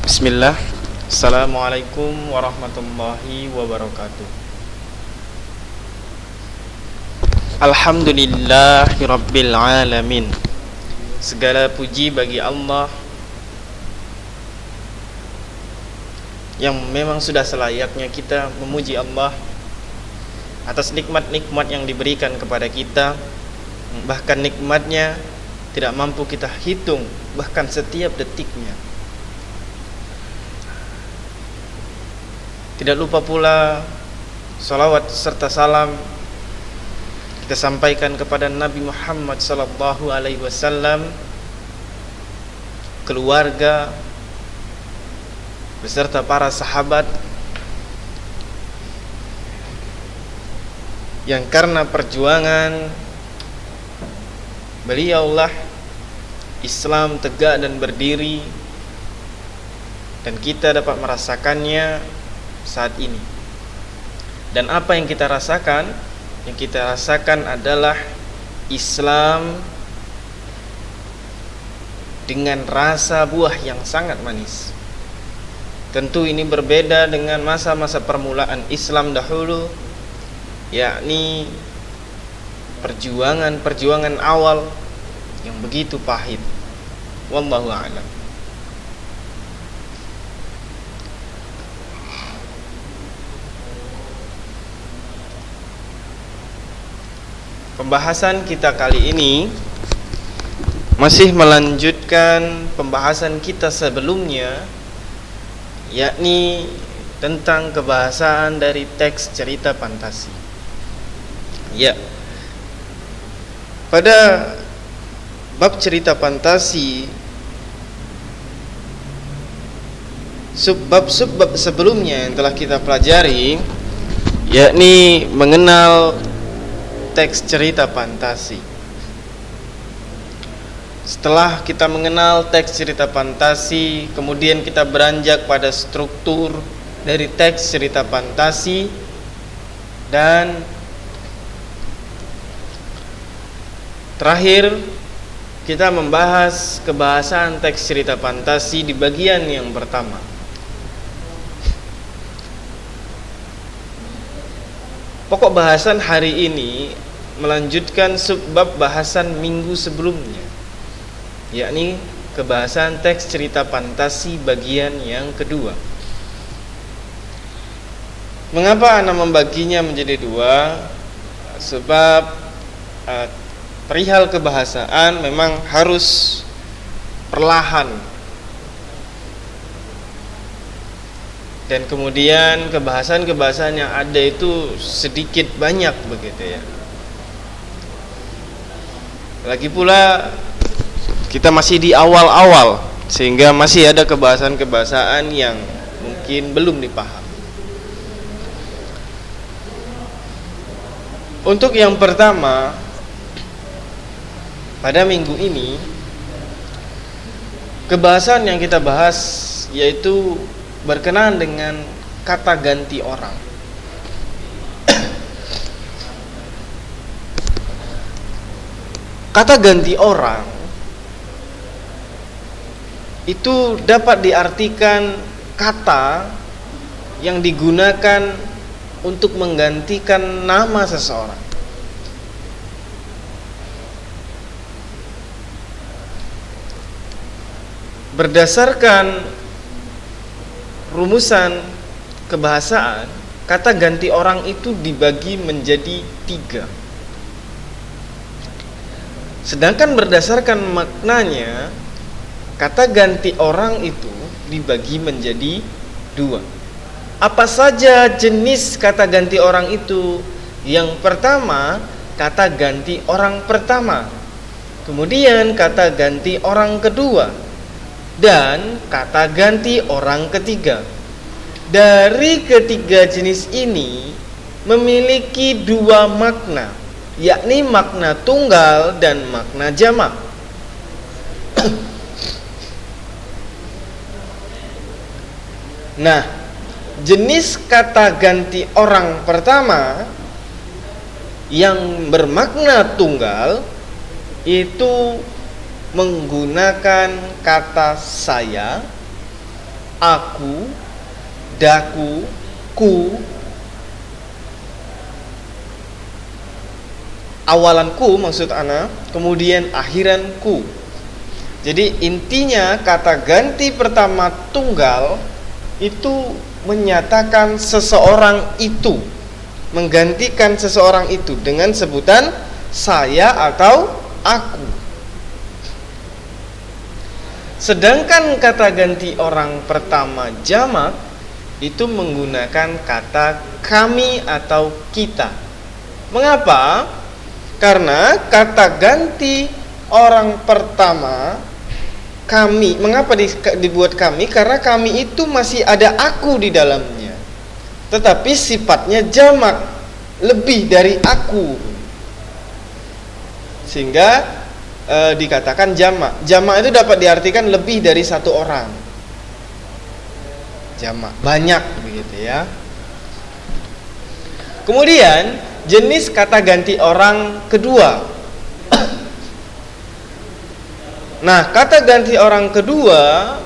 Bismillah. Assalamualaikum warahmatullahi wabarakatuh. Alhamdulillahirabbil alamin. Segala puji bagi Allah yang memang sudah selayaknya kita memuji Allah atas nikmat-nikmat yang diberikan kepada kita. Bahkan nikmatnya tidak mampu kita hitung, bahkan setiap detiknya. Tidak lupa pula salawat serta salam kita sampaikan kepada Nabi Muhammad sallallahu alaihi wasallam, keluarga beserta para sahabat yang karena perjuangan beliaulah Islam tegak dan berdiri, dan kita dapat merasakannya saat ini. Dan apa yang kita rasakan? Yang kita rasakan adalah Islam dengan rasa buah yang sangat manis. Tentu ini berbeda dengan masa-masa permulaan Islam dahulu, yakni perjuangan awal yang begitu pahit. Wallahu a'lam. Pembahasan kita kali ini masih melanjutkan pembahasan kita sebelumnya, yakni tentang kebahasaan dari teks cerita fantasi. Ya, pada bab cerita fantasi, subbab sebelumnya yang telah kita pelajari, yakni mengenal teks cerita fantasi. Setelah kita mengenal teks cerita fantasi, kemudian kita beranjak pada struktur dari teks cerita fantasi, dan terakhir kita membahas kebahasaan teks cerita fantasi di bagian yang pertama. Pokok bahasan hari ini melanjutkan subbab bahasan minggu sebelumnya, yakni kebahasan teks cerita fantasi bagian yang kedua. Mengapa Anda membaginya menjadi dua? Sebab perihal kebahasaan memang harus perlahan, dan kemudian kebahasan-kebahasan yang ada itu sedikit banyak begitu ya. Lagi pula kita masih di awal-awal, sehingga masih ada kebahasan-kebahasan yang mungkin belum dipaham. Untuk yang pertama, pada minggu ini kebahasan yang kita bahas yaitu berkenaan dengan kata ganti orang. Kata ganti orang itu dapat diartikan kata yang digunakan untuk menggantikan nama seseorang. Berdasarkan rumusan kebahasaan, kata ganti orang itu dibagi menjadi 3. Sedangkan berdasarkan maknanya, kata ganti orang itu dibagi menjadi 2. Apa saja jenis kata ganti orang itu? Yang pertama, kata ganti orang pertama. Kemudian kata ganti orang kedua, dan kata ganti orang ketiga. Dari ketiga jenis ini memiliki 2 makna, yakni makna tunggal dan makna jamak. Nah, jenis kata ganti orang pertama yang bermakna tunggal itu menggunakan kata saya aku, daku, ku. Awalanku maksud ana, kemudian akhiranku. Jadi intinya kata ganti pertama tunggal itu menyatakan seseorang itu, menggantikan seseorang itu dengan sebutan saya atau aku. Sedangkan kata ganti orang pertama jamak itu menggunakan kata kami atau kita. Mengapa? Karena kata ganti orang pertama kami, mengapa dibuat kami? Karena kami itu masih ada aku di dalamnya, tetapi sifatnya jamak, lebih dari aku, sehingga dikatakan jamak. Jamak itu dapat diartikan lebih dari satu orang. Jamak, banyak begitu ya. Kemudian jenis kata ganti orang kedua. Nah, kata ganti orang kedua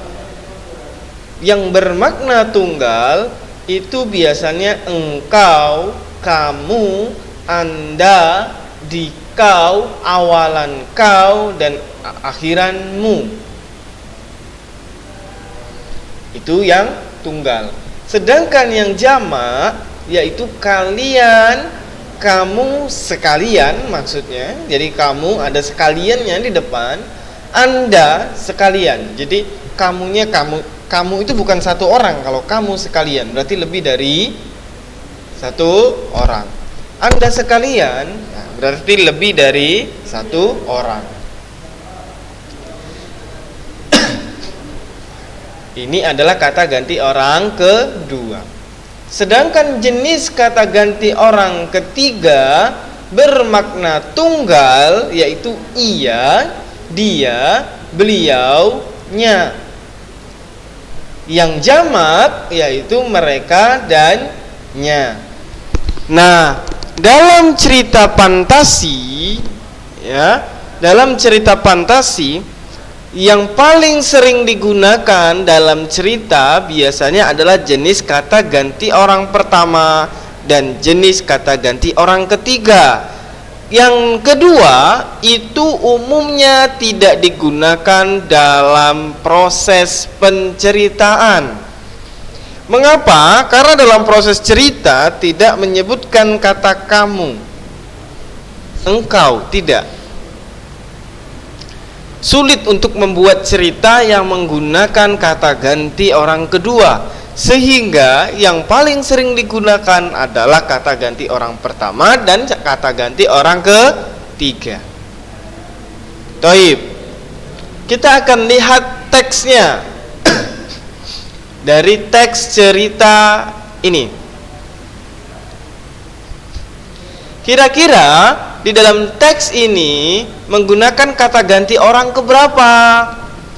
yang bermakna tunggal itu biasanya engkau, kamu, anda, dikau, awalan kau, dan akhiranmu. Itu yang tunggal. Sedangkan yang jamak yaitu kalian, kamu sekalian maksudnya. Jadi kamu ada sekaliannya di depan, anda sekalian. Jadi kamunya kamu itu bukan satu orang. Kalau kamu sekalian berarti lebih dari satu orang. Anda sekalian berarti lebih dari satu orang. Ini adalah kata ganti orang kedua. Sedangkan jenis kata ganti orang ketiga bermakna tunggal yaitu ia, dia, beliau, nya. Yang jamak yaitu mereka dan nya. Nah, dalam cerita fantasi ya, dalam cerita fantasi yang paling sering digunakan dalam cerita biasanya adalah jenis kata ganti orang pertama dan jenis kata ganti orang ketiga. Yang kedua itu umumnya tidak digunakan dalam proses penceritaan. Mengapa? Karena dalam proses cerita tidak menyebutkan kata kamu, engkau, tidak. Sulit untuk membuat cerita yang menggunakan kata ganti orang kedua, sehingga yang paling sering digunakan adalah kata ganti orang pertama dan kata ganti orang ketiga. Taib. Kita akan lihat teksnya dari teks cerita ini. Kira-kira di dalam teks ini menggunakan kata ganti orang keberapa?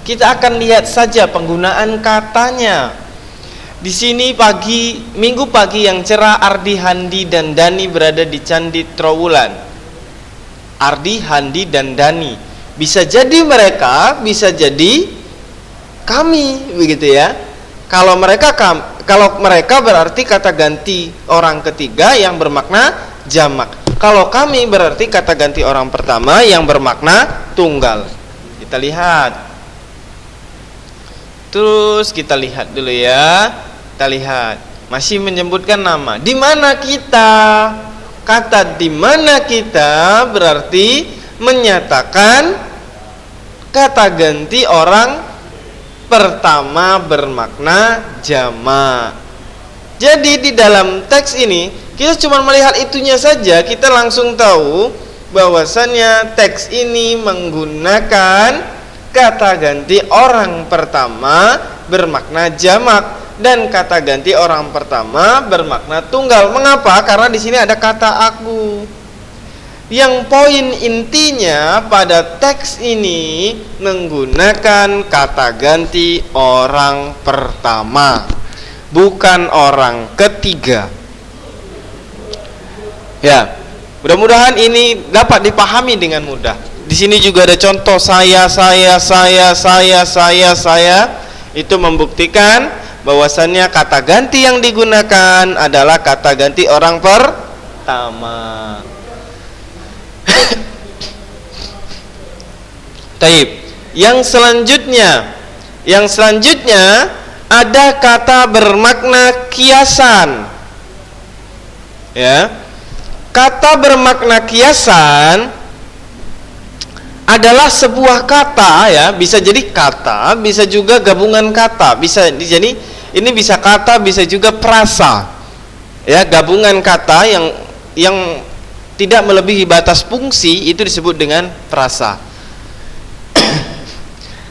Kita akan lihat saja penggunaan katanya. Di sini minggu pagi yang cerah, Ardi, Handi, dan Dani berada di Candi Trowulan. Ardi, Handi, dan Dani. Bisa jadi mereka, bisa jadi kami, begitu ya. Kalau mereka berarti kata ganti orang ketiga yang bermakna jamak. Kalau kami berarti kata ganti orang pertama yang bermakna tunggal. Kita lihat. Terus kita lihat dulu ya. Kita lihat. Masih menyebutkan nama. Di mana kita? Kata di mana kita berarti menyatakan kata ganti orang pertama bermakna jamak. Jadi di dalam teks ini kita cuma melihat itunya saja, kita langsung tahu bahwasannya teks ini menggunakan kata ganti orang pertama bermakna jamak dan kata ganti orang pertama bermakna tunggal. Mengapa? Karena di sini ada kata aku. Yang poin intinya pada teks ini menggunakan kata ganti orang pertama, bukan orang ketiga. Ya, mudah-mudahan ini dapat dipahami dengan mudah. Di sini juga ada contoh saya. Itu membuktikan bahwasannya kata ganti yang digunakan adalah kata ganti orang pertama. Taib. Yang selanjutnya ada kata bermakna kiasan. Ya. Kata bermakna kiasan adalah sebuah kata, ya, bisa jadi kata, bisa juga gabungan kata, bisa jadi ini bisa kata, bisa juga prasa, ya, gabungan kata yang tidak melebihi batas fungsi itu disebut dengan prasa.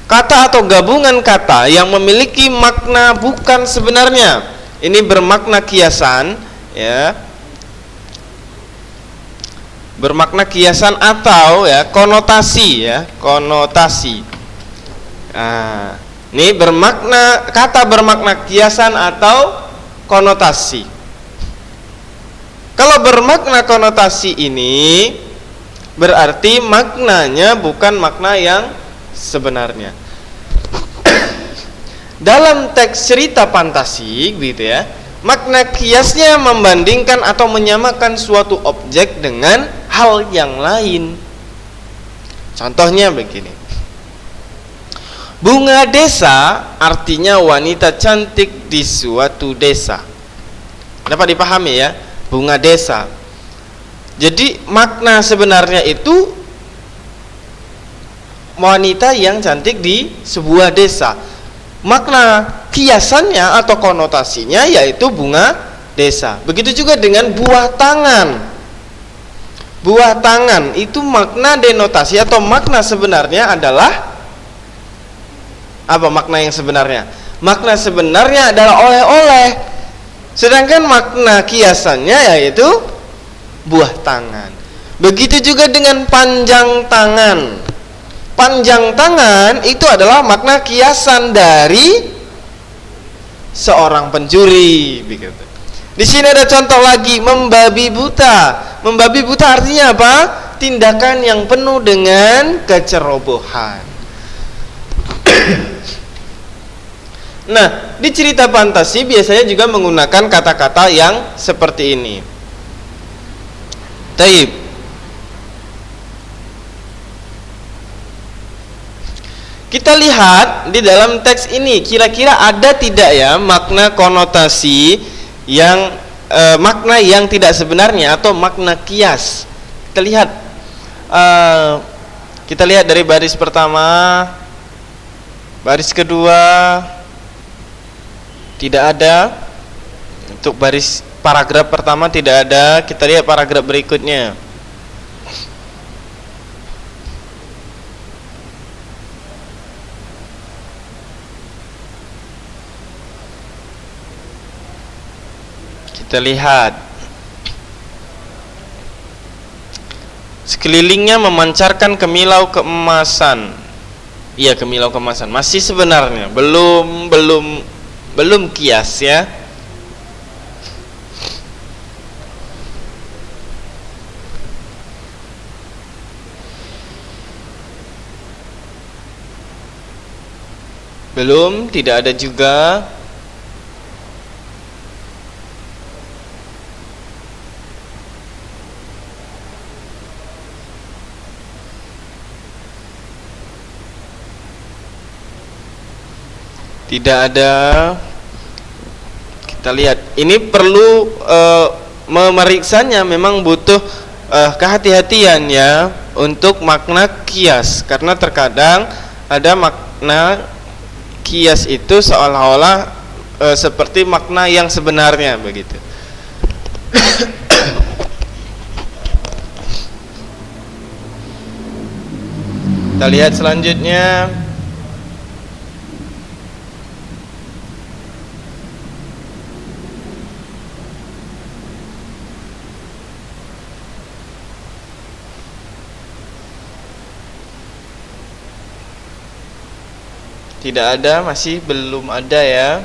Kata atau gabungan kata yang memiliki makna bukan sebenarnya, ini bermakna kiasan, ya, bermakna kiasan atau, ya, konotasi, ya, konotasi. Nah, ini kata bermakna kiasan atau konotasi. Kalau bermakna konotasi ini berarti maknanya bukan makna yang sebenarnya. Dalam teks cerita fantasi, gitu ya, makna kiasnya membandingkan atau menyamakan suatu objek dengan hal yang lain. Contohnya begini. Bunga desa artinya wanita cantik di suatu desa. Dapat dipahami, ya? Bunga desa. Jadi makna sebenarnya itu wanita yang cantik di sebuah desa. Makna kiasannya atau konotasinya yaitu bunga desa. Begitu juga dengan buah tangan. Buah tangan itu makna denotasi atau makna sebenarnya adalah apa makna yang sebenarnya? Makna sebenarnya adalah oleh-oleh. Sedangkan makna kiasannya yaitu buah tangan. Begitu juga dengan panjang tangan. Panjang tangan itu adalah makna kiasan dari seorang pencuri, begitu. Di sini ada contoh lagi, membabi buta. Membabi buta artinya apa? Tindakan yang penuh dengan kecerobohan. Nah, di cerita fantasi biasanya juga menggunakan kata-kata yang seperti ini. Taib. Kita lihat di dalam teks ini kira-kira ada tidak, ya, makna konotasi yang makna yang tidak sebenarnya atau makna kias. Kita lihat dari baris pertama, baris kedua tidak ada. Untuk baris paragraf pertama tidak ada. Kita lihat paragraf berikutnya. Kita lihat sekelilingnya memancarkan kemilau keemasan. Iya, kemilau keemasan. Masih sebenarnya belum kias, ya. Belum, tidak ada juga. Tidak ada. Kita lihat. Ini perlu memeriksanya, memang butuh kehati-hatian, ya, untuk makna kias, karena terkadang ada makna kias itu seolah-olah seperti makna yang sebenarnya, begitu. Kita lihat selanjutnya. Tidak ada, masih belum ada, ya.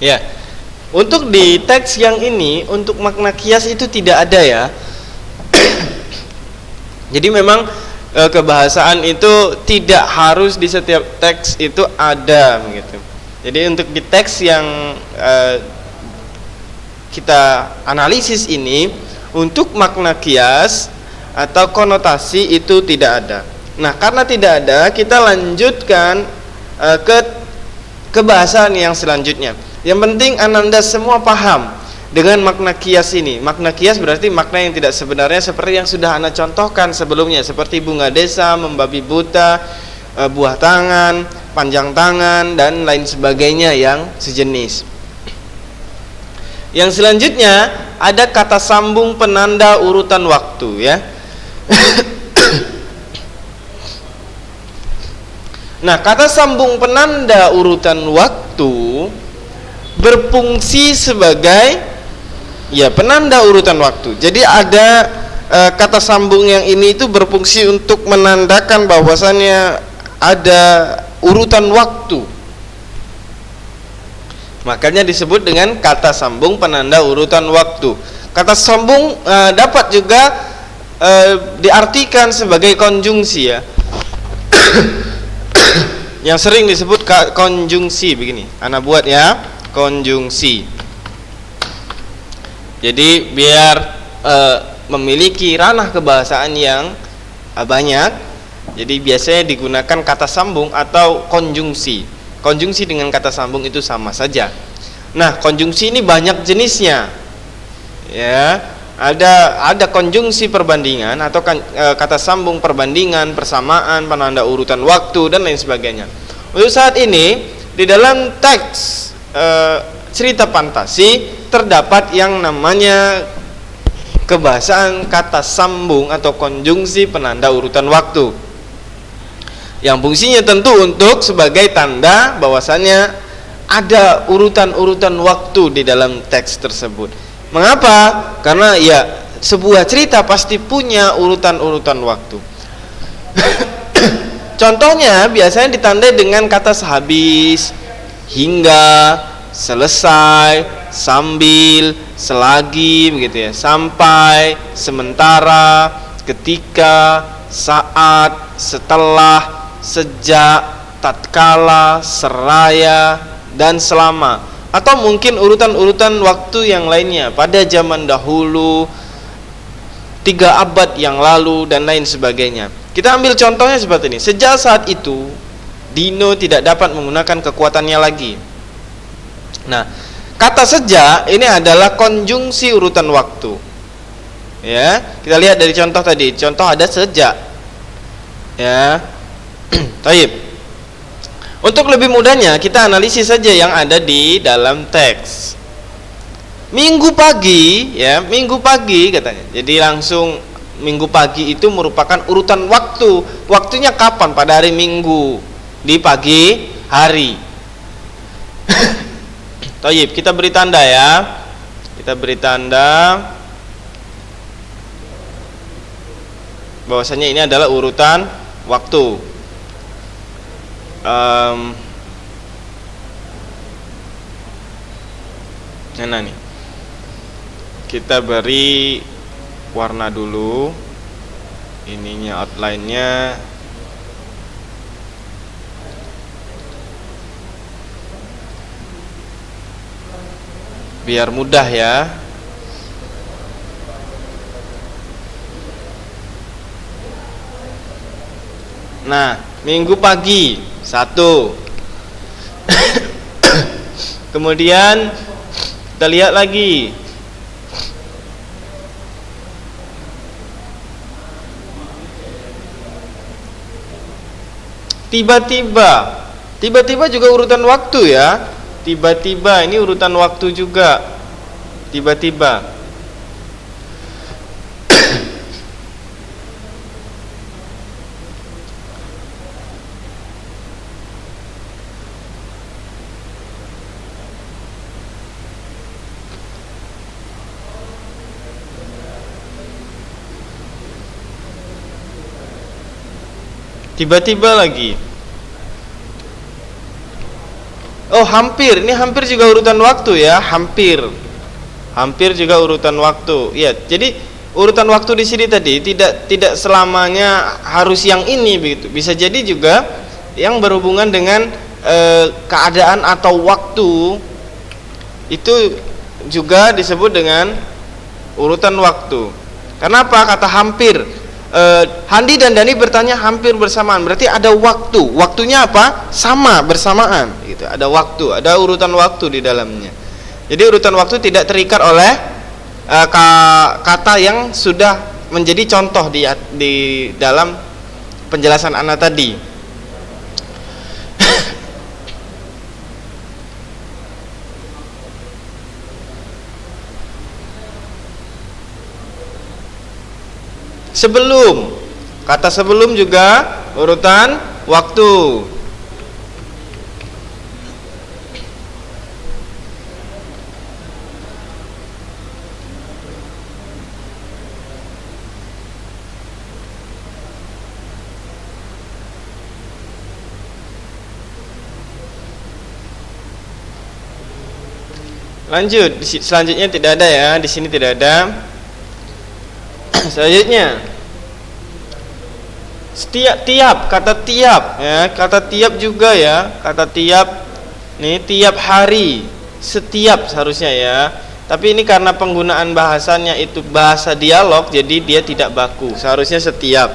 Ya. Untuk di teks yang ini, untuk makna kias itu tidak ada ya. Jadi memang kebahasaan itu tidak harus di setiap teks itu ada gitu. Jadi untuk di teks yang kita analisis ini, untuk makna kias atau konotasi itu tidak ada. Nah, karena tidak ada, kita lanjutkan ke bahasan yang selanjutnya. Yang penting Ananda semua paham dengan makna kias ini. Makna kias berarti makna yang tidak sebenarnya, seperti yang sudah Anda contohkan sebelumnya, seperti bunga desa, membabi buta, buah tangan, panjang tangan, dan lain sebagainya yang sejenis. Yang selanjutnya ada kata sambung penanda urutan waktu ya. Nah, kata sambung penanda urutan waktu berfungsi sebagai ya penanda urutan waktu. Jadi ada kata sambung yang ini itu berfungsi untuk menandakan bahwasannya ada urutan waktu. Makanya disebut dengan kata sambung penanda urutan waktu. Kata sambung dapat juga diartikan sebagai konjungsi ya. Yang sering disebut konjungsi begini. Ana buat ya. Konjungsi. Jadi biar memiliki ranah kebahasaan yang banyak, jadi biasanya digunakan kata sambung atau konjungsi. Konjungsi dengan kata sambung itu sama saja. Nah, konjungsi ini banyak jenisnya. Ya, ada konjungsi perbandingan atau kata sambung perbandingan, persamaan, penanda urutan waktu dan lain sebagainya. Untuk saat ini di dalam teks cerita fantasi terdapat yang namanya kebahasaan kata sambung atau konjungsi penanda urutan waktu, yang fungsinya tentu untuk sebagai tanda bahwasannya ada urutan-urutan waktu di dalam teks tersebut. Mengapa? Karena ya sebuah cerita pasti punya urutan-urutan waktu. Contohnya biasanya ditandai dengan kata sehabis, hingga, selesai, sambil, selagi begitu ya, sampai, sementara, ketika, saat, setelah, sejak, tatkala, seraya, dan selama. Atau mungkin urutan-urutan waktu yang lainnya, pada zaman dahulu, 3 abad yang lalu, dan lain sebagainya. Kita ambil contohnya seperti ini. Sejak saat itu Dino tidak dapat menggunakan kekuatannya lagi. Nah, kata sejak ini adalah konjungsi urutan waktu. Ya, kita lihat dari contoh tadi. Contoh ada sejak. Ya. Baik. Untuk lebih mudahnya kita analisis saja yang ada di dalam teks. Minggu pagi, ya, minggu pagi katanya. Jadi langsung minggu pagi itu merupakan urutan waktu. Waktunya kapan? Pada hari Minggu, di pagi hari. Tayyib, kita beri tanda ya. Kita beri tanda bahwasanya ini adalah urutan waktu. Mana nih? Kita beri warna dulu. Ininya outline-nya. Biar mudah ya. Nah, minggu pagi 1. Kemudian kita lihat lagi. Tiba-tiba juga urutan waktu ya. Tiba-tiba ini urutan waktu juga. Tiba-tiba. Tiba-tiba lagi. Oh, hampir. Ini hampir juga urutan waktu ya, hampir. Hampir juga urutan waktu. Ya, jadi urutan waktu di sini tadi tidak selamanya harus yang ini begitu. Bisa jadi juga yang berhubungan dengan keadaan atau waktu itu juga disebut dengan urutan waktu. Kenapa kata hampir? Handi dan Dani bertanya hampir bersamaan, berarti ada waktu. Waktunya apa? Sama, bersamaan gitu. Ada waktu, ada urutan waktu di dalamnya. Jadi urutan waktu tidak terikat oleh kata yang sudah menjadi contoh di dalam penjelasan Ana tadi. Sebelum, kata sebelum juga urutan waktu. Lanjut, selanjutnya tidak ada ya, di sini tidak ada. Selanjutnya, tiap, kata tiap ya, kata tiap juga ya, kata tiap nih, tiap hari, setiap seharusnya ya. Tapi ini karena penggunaan bahasanya itu bahasa dialog, jadi dia tidak baku. Seharusnya setiap.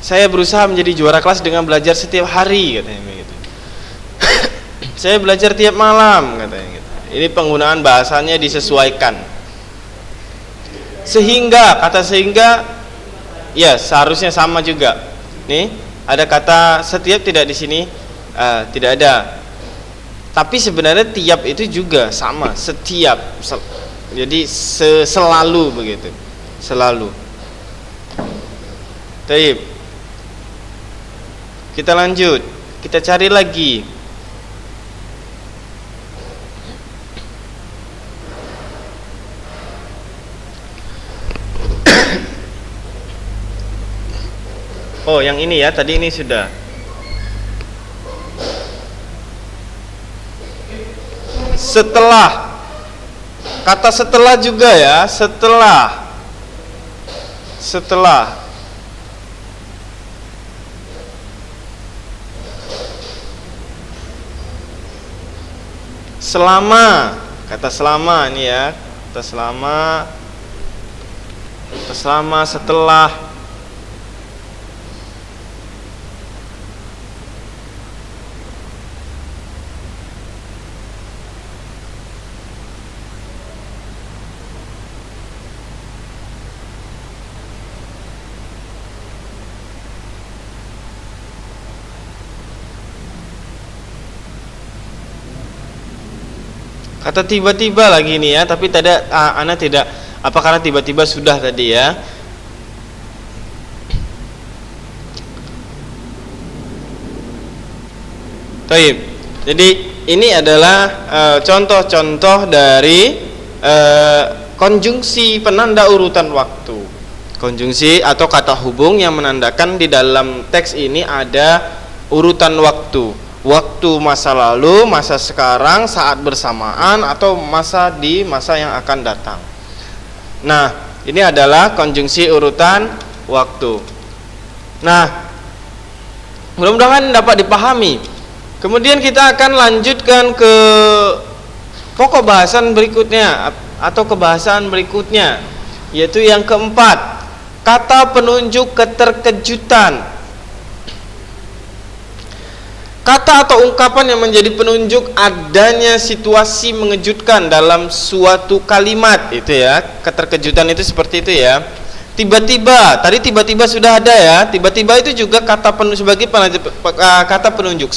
Saya berusaha menjadi juara kelas dengan belajar setiap hari, katanya begitu. Saya belajar tiap malam, katanya gitu. Ini penggunaan bahasanya disesuaikan. Sehingga, kata sehingga ya seharusnya sama juga. Nih, ada kata setiap tidak di sini, tidak ada. Tapi sebenarnya tiap itu juga sama, setiap. Jadi selalu begitu. Selalu. Baik. Kita lanjut. Kita cari lagi. Oh, yang ini ya, tadi ini sudah. Setelah. Kata setelah juga ya, setelah. Setelah. Selama. Kata selama ini ya. Kata selama. Kata selama, setelah. Kata tiba-tiba lagi nih ya, tapi tidak, Ana tidak, apa karena tiba-tiba sudah tadi ya. Baik. Jadi ini adalah contoh-contoh dari konjungsi penanda urutan waktu. Konjungsi atau kata hubung yang menandakan di dalam teks ini ada urutan waktu. Waktu masa lalu, masa sekarang, saat bersamaan, atau masa yang akan datang. Nah, ini adalah konjungsi urutan waktu. Nah, mudah-mudahan dapat dipahami. Kemudian kita akan lanjutkan ke pokok bahasan berikutnya atau kebahasan berikutnya, yaitu yang keempat, kata penunjuk keterkejutan. Kata atau ungkapan yang menjadi penunjuk adanya situasi mengejutkan dalam suatu kalimat, itu ya. Keterkejutan itu seperti itu ya. Tiba-tiba, tadi tiba-tiba sudah ada ya. Tiba-tiba itu juga kata sebagai kata penunjuk.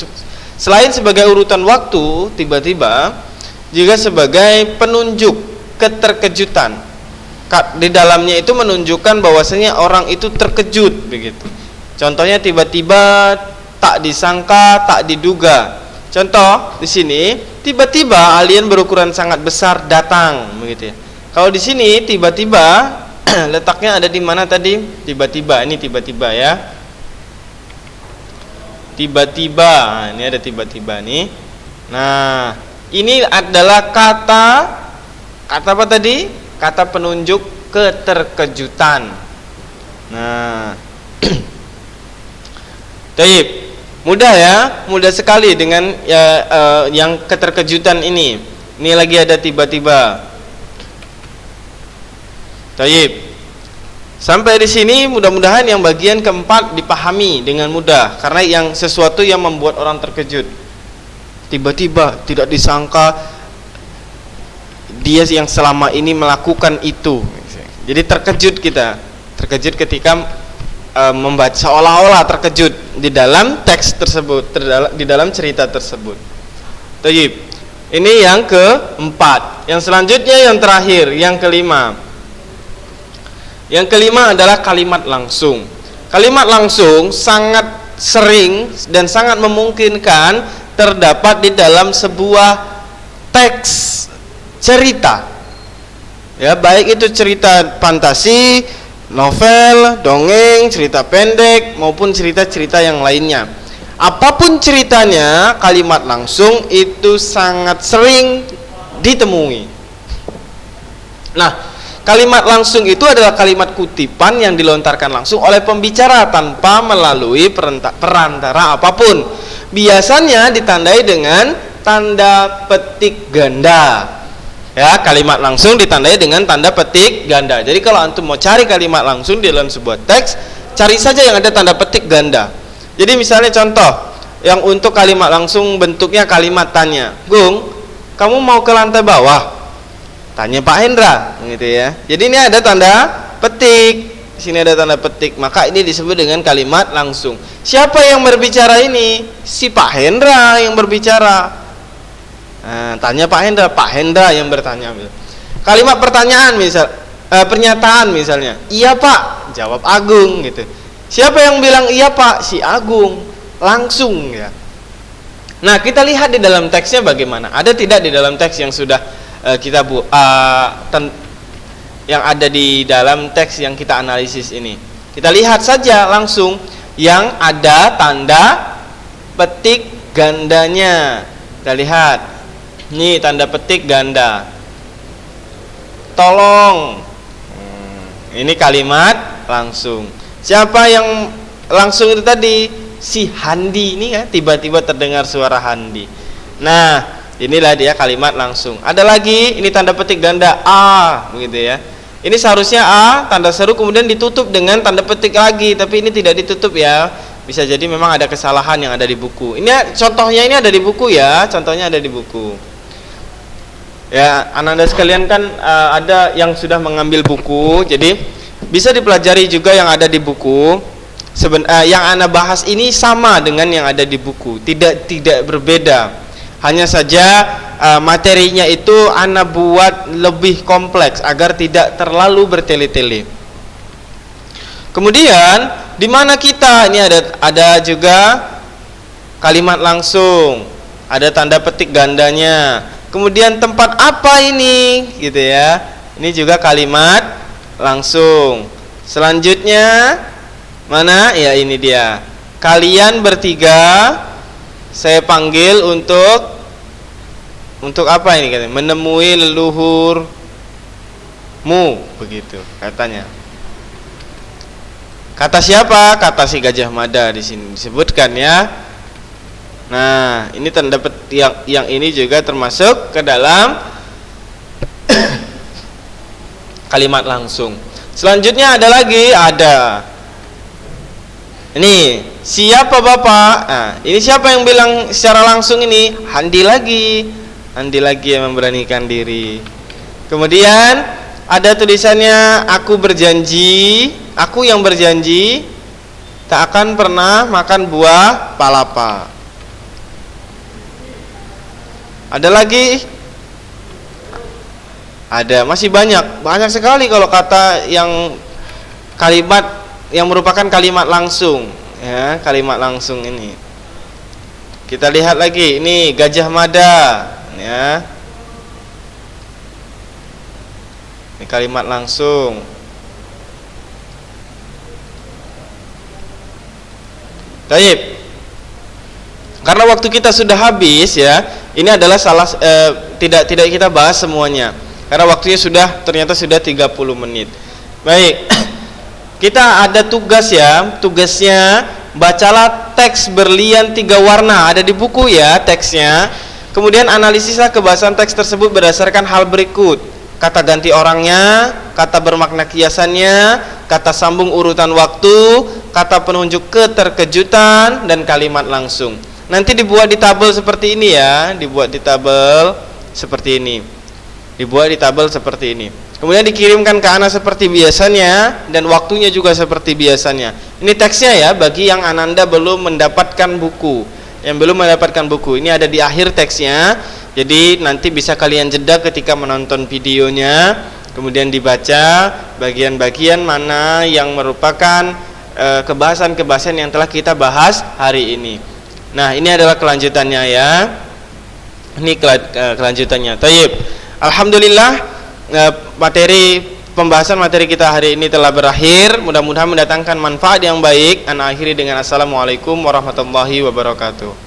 Selain sebagai urutan waktu, tiba-tiba juga sebagai penunjuk keterkejutan. Di dalamnya itu menunjukkan bahwasanya orang itu terkejut begitu. Contohnya tiba-tiba, tak disangka, tak diduga. Contoh di sini, tiba-tiba alien berukuran sangat besar datang, begitu ya. Kalau di sini tiba-tiba letaknya ada di mana tadi? Tiba-tiba, ini tiba-tiba ya. tiba-tiba. Nah, ini ada tiba-tiba nih. Nah, ini adalah kata apa tadi? Kata penunjuk keterkejutan. Nah, Taib, mudah ya, mudah sekali dengan yang keterkejutan ini. Ini lagi ada tiba-tiba. Taib. Sampai di sini mudah-mudahan yang bagian keempat dipahami dengan mudah, karena yang sesuatu yang membuat orang terkejut. Tiba-tiba tidak disangka dia yang selama ini melakukan itu. Jadi terkejut kita. Terkejut ketika membaca, seolah-olah terkejut di dalam teks tersebut, di dalam cerita tersebut. Taib. Ini yang keempat. Yang selanjutnya yang terakhir, yang kelima. Yang kelima adalah kalimat langsung. Kalimat langsung sangat sering dan sangat memungkinkan terdapat di dalam sebuah teks cerita. Ya, baik itu cerita fantasi, novel, dongeng, cerita pendek maupun cerita-cerita yang lainnya. Apapun ceritanya, kalimat langsung itu sangat sering ditemui. Nah, kalimat langsung itu adalah kalimat kutipan yang dilontarkan langsung oleh pembicara tanpa melalui perantara apapun. Biasanya ditandai dengan tanda petik ganda. Ya, kalimat langsung ditandai dengan tanda petik ganda. Jadi kalau antum mau cari kalimat langsung di dalam sebuah teks, cari saja yang ada tanda petik ganda. Jadi misalnya contoh, yang untuk kalimat langsung bentuknya kalimat tanya. Gung, kamu mau ke lantai bawah? Tanya Pak Hendra, gitu ya. Jadi ini ada tanda petik. Di sini ada tanda petik. Maka ini disebut dengan kalimat langsung. Siapa yang berbicara ini? Si Pak Hendra yang berbicara. Nah, tanya Pak Hendra, Pak Hendra yang bertanya. Kalimat pertanyaan pernyataan misalnya. Iya Pak, jawab Agung gitu. Siapa yang bilang iya Pak? Si Agung. Langsung ya. Nah, kita lihat di dalam teksnya bagaimana. Ada tidak di dalam teks yang sudah yang ada di dalam teks yang kita analisis ini. Kita lihat saja langsung yang ada tanda petik gandanya. Kita lihat. Ini tanda petik ganda. Tolong. Ini kalimat langsung. Siapa yang langsung itu tadi? Si Handi ini ya, tiba-tiba terdengar suara Handi. Nah, inilah dia kalimat langsung. Ada lagi, ini tanda petik ganda A, begitu ya. Ini seharusnya A, tanda seru kemudian ditutup dengan tanda petik lagi, tapi ini tidak ditutup ya. Bisa jadi memang ada kesalahan yang ada di buku. Ini contohnya, ini ada di buku ya, contohnya ada di buku. Ya, anak-anak sekalian kan ada yang sudah mengambil buku, jadi bisa dipelajari juga yang ada di buku. Yang Anda bahas ini sama dengan yang ada di buku, tidak berbeda. Hanya saja materinya itu Anda buat lebih kompleks agar tidak terlalu bertele-tele. Kemudian di mana kita ini ada juga kalimat langsung, ada tanda petik gandanya. Kemudian tempat apa ini, gitu ya. Ini juga kalimat langsung. Selanjutnya mana? Ya ini dia. Kalian bertiga saya panggil untuk apa ini katanya? Menemui leluhurmu, begitu katanya. Kata siapa? Kata si Gajah Mada di sini disebutkan ya. Nah, ini tanda petik yang ini juga termasuk ke dalam kalimat langsung. Selanjutnya ada lagi, ini siapa Bapak? Nah, ini siapa yang bilang secara langsung ini? Handi lagi yang memberanikan diri. Kemudian ada tulisannya, aku yang berjanji tak akan pernah makan buah palapa. Ada lagi, masih banyak sekali kalau kata yang kalimat yang merupakan kalimat langsung ya, kalimat langsung ini. Kita lihat lagi, ini Gajah Mada ya. Ini kalimat langsung. Baik. Karena waktu kita sudah habis ya. Ini adalah tidak kita bahas semuanya. Karena waktunya ternyata sudah 30 menit. Baik. Kita ada tugas ya. Tugasnya bacalah teks berlian 3 warna, ada di buku ya teksnya. Kemudian analisislah kebahasan teks tersebut berdasarkan hal berikut: kata ganti orangnya, kata bermakna kiasannya, kata sambung urutan waktu, kata penunjuk keterkejutan, dan kalimat langsung. Nanti dibuat di tabel seperti ini ya, dibuat di tabel seperti ini. Kemudian dikirimkan ke Ana seperti biasanya, dan waktunya juga seperti biasanya. Ini teksnya ya, bagi yang Ananda belum mendapatkan buku. Ini ada di akhir teksnya. Jadi nanti bisa kalian jeda ketika menonton videonya, kemudian dibaca bagian-bagian mana yang merupakan kebahasan-kebahasan yang telah kita bahas hari ini. Nah, ini adalah kelanjutannya ya. Ini kelanjutannya. Tayyib. Alhamdulillah, pembahasan materi kita hari ini telah berakhir. Mudah-mudahan mendatangkan manfaat yang baik. Ana akhiri dengan assalamualaikum warahmatullahi wabarakatuh.